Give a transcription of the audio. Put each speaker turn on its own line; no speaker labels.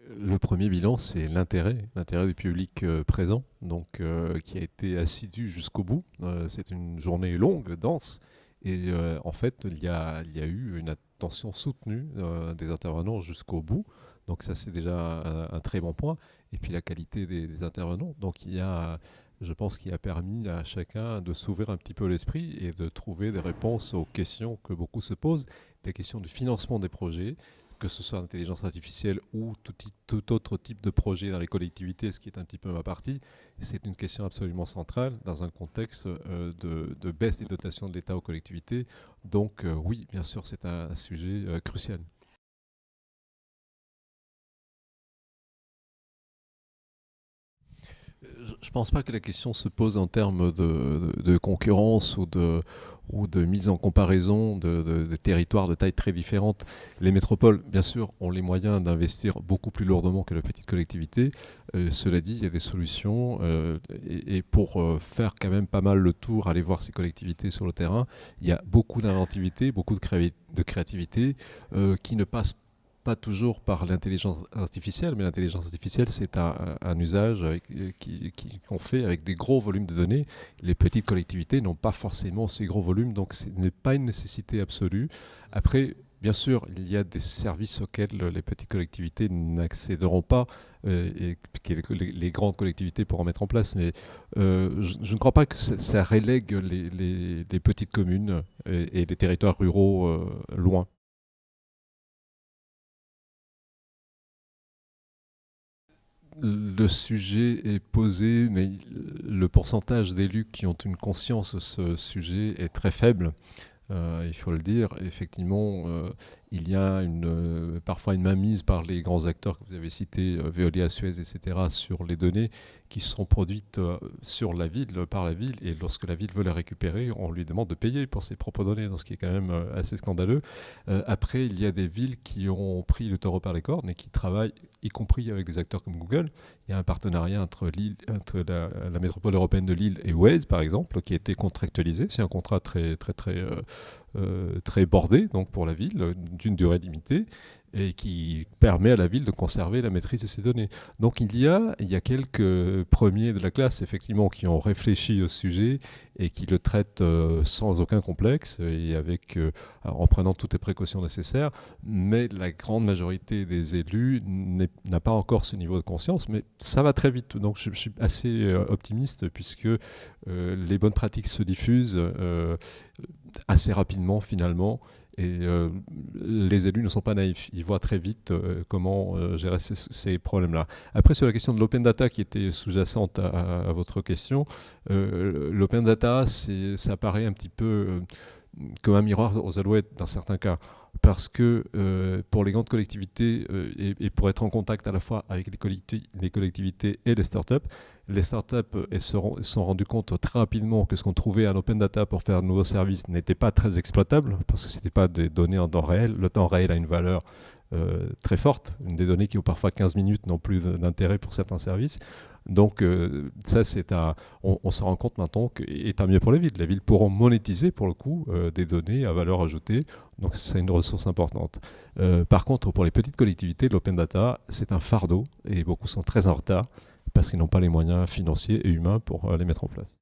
Le premier bilan, c'est l'intérêt du public présent, donc qui a été assidu jusqu'au bout. C'est une journée longue, dense, et en fait, il y a eu une attention soutenue des intervenants jusqu'au bout. Donc ça, c'est déjà un très bon point. Et puis la qualité des intervenants. Donc je pense qu'il a permis à chacun de s'ouvrir un petit peu l'esprit et de trouver des réponses aux questions que beaucoup se posent. Les questions du financement des projets, que ce soit l'intelligence artificielle ou tout autre type de projet dans les collectivités, ce qui est un petit peu ma partie, c'est une question absolument centrale dans un contexte de baisse des dotations de l'État aux collectivités. Donc oui, bien sûr, c'est un sujet crucial. Je ne pense pas que la question se pose en termes de concurrence ou de mise en comparaison de territoires de taille très différentes. Les métropoles, bien sûr, ont les moyens d'investir beaucoup plus lourdement que les petites collectivités. Cela dit, il y a des solutions. Et pour faire quand même pas mal le tour, aller voir ces collectivités sur le terrain, il y a beaucoup d'inventivité, beaucoup de créativité qui ne passent pas toujours par l'intelligence artificielle, mais l'intelligence artificielle, c'est un usage qu'on fait avec des gros volumes de données. Les petites collectivités n'ont pas forcément ces gros volumes, donc ce n'est pas une nécessité absolue. Après, bien sûr, il y a des services auxquels les petites collectivités n'accéderont pas et que les grandes collectivités pourront mettre en place, mais je ne crois pas que ça relègue les petites communes et les territoires ruraux loin. Le sujet est posé, mais le pourcentage d'élus qui ont une conscience de ce sujet est très faible. Il faut le dire. Effectivement, il y a parfois une mainmise par les grands acteurs que vous avez cités, Veolia, Suez, etc., sur les données qui sont produites sur la ville, par la ville. Et lorsque la ville veut les récupérer, on lui demande de payer pour ses propres données, donc ce qui est quand même assez scandaleux. Après, il y a des villes qui ont pris le taureau par les cornes et qui travaillent, y compris avec des acteurs comme Google. Il y a un partenariat entre la métropole européenne de Lille et Waze, par exemple, qui a été contractualisé. C'est un contrat très bordé, donc pour la ville, d'une durée limitée, et qui permet à la ville de conserver la maîtrise de ses données. Donc il y a quelques premiers de la classe, effectivement, qui ont réfléchi au sujet et qui le traitent sans aucun complexe et en prenant toutes les précautions nécessaires. Mais la grande majorité des élus n'a pas encore ce niveau de conscience, mais ça va très vite. Donc je suis assez optimiste puisque les bonnes pratiques se diffusent assez rapidement finalement. Et les élus ne sont pas naïfs. Ils voient très vite comment gérer ces problèmes-là. Après, sur la question de l'open data qui était sous-jacente à votre question, l'open data, ça paraît un petit peu comme un miroir aux alouettes dans certains cas. Parce que pour les grandes collectivités et pour être en contact à la fois avec les collectivités et les startups se sont rendus compte très rapidement que ce qu'on trouvait en open data pour faire de nouveaux services n'était pas très exploitable parce que ce n'était pas des données en temps réel. Le temps réel a une valeur très forte. Des données qui ont parfois 15 minutes n'ont plus d'intérêt pour certains services. Donc ça, on se rend compte maintenant et tant mieux pour les villes. Les villes pourront monétiser pour le coup des données à valeur ajoutée. Donc c'est une ressource importante. Par contre, pour les petites collectivités, l'open data, c'est un fardeau et beaucoup sont très en retard parce qu'ils n'ont pas les moyens financiers et humains pour les mettre en place.